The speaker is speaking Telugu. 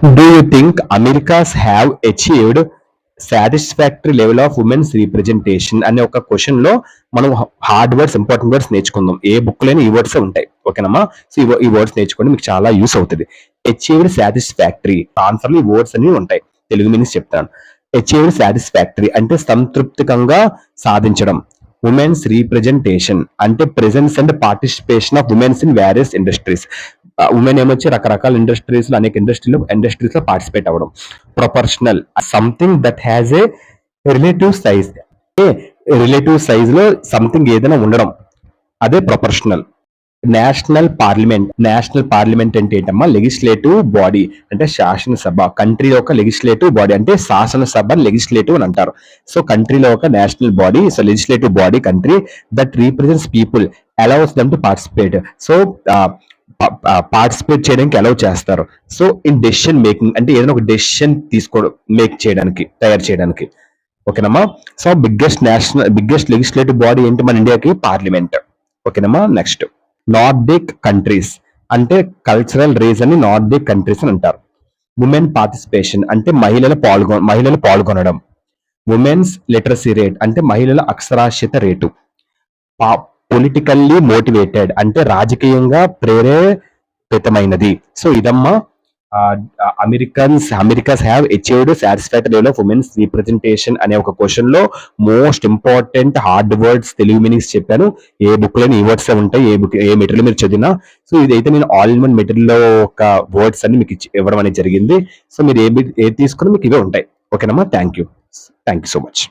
Do you think Americas have achieved satisfactory level of women's representation అనే ఒక క్వశ్చన్ లో మనం హార్డ్ వర్డ్స్ ఇంపార్టెంట్ వర్డ్స్ నేర్చుకుందాం. ఏ బుక్ లేని ఈ వర్డ్స్ ఉంటాయి, ఓకేనమ్మా. సో ఈ వర్డ్స్ నేర్చుకోండి, మీకు చాలా యూస్ అవుతుంది. అచీవ్డ్ సాటిస్ఫాక్టరీ ఆన్సర్ లో ఈ వర్డ్స్ అన్ని ఉంటాయి. Telugu meanings achieved. అచీవ్డ్ సాటిస్ఫాక్టరీ అంటే సంతృప్తికంగా సాధించడం. ఉమెన్స్ రీప్రజెంటేషన్ అంటే presence and participation of women's in various industries. Women ఏమొచ్చి రకరకాల ఇండస్ట్రీస్ లో అనేక ఇండస్ట్రీస్ లో పార్టిసిపేట్ అవ్వడం. Proportional something that has a relative size. Relative size లో సంథింగ్ ఏదైనా ఉండడం, అదే ప్రొపర్షనల్. నేషనల్ పార్లమెంట్ అంటే ఏంటమ్మా? లెజిస్లేటివ్ బాడీ అంటే శాసనసభ. కంట్రీలో ఒక లెజిస్లేటివ్ బాడీ అంటే శాసనసభ లెజిస్లేటివ్ అని అంటారు. సో కంట్రీలో ఒక national body, so legislative body country that represents people, allows them to participate. So participate చేయడానికి అలౌ చేస్తారు. సో ఇన్ డెసిషన్ మేకింగ్ అంటే ఏదైనా ఒక డెసిషన్ తయారు చేయడానికి, ఓకేనమ్మా. సో బిగ్గెస్ట్ లెజిస్లేటివ్ బాడీ ఏంటి మన ఇండియాకి? పార్లమెంట్, ఓకేనమ్మా. నెక్స్ట్, నార్డిక్ కంట్రీస్ అంటే కల్చరల్ రీజన్ ని నార్డిక్ కంట్రీస్ అని అంటారు. ఉమెన్ పార్టిసిపేషన్ అంటే మహిళలు పాల్గొనడం. ఉమెన్స్ లిటరసీ రేట్ అంటే మహిళల అక్షరాస్యత రేటు. పొలిటికల్లీ మోటివేటెడ్ అంటే రాజకీయంగా ప్రేరేపితమైనది. సో ఇదమ్మా Americas have achieved satisfactory level of women's representation అనే ఒక క్వశ్చన్ లో most important hard words Telugu meanings చెప్పాను. ఏ బుక్ లోని ఈ వర్డ్స్ ఉంటాయి, ఏ మెటీరియల్ మీరు చదివినా. సో ఇదైతే నేను ఆల్ ఇన్ వన్ మెటీరియల్ లో ఒక వర్డ్స్ అన్ని మీకు ఇవ్వడం అనేది జరిగింది. సో మీరు ఏది తీసుకుని మీకు ఇవే ఉంటాయి, ఓకేనమ్మా. Thank you so much.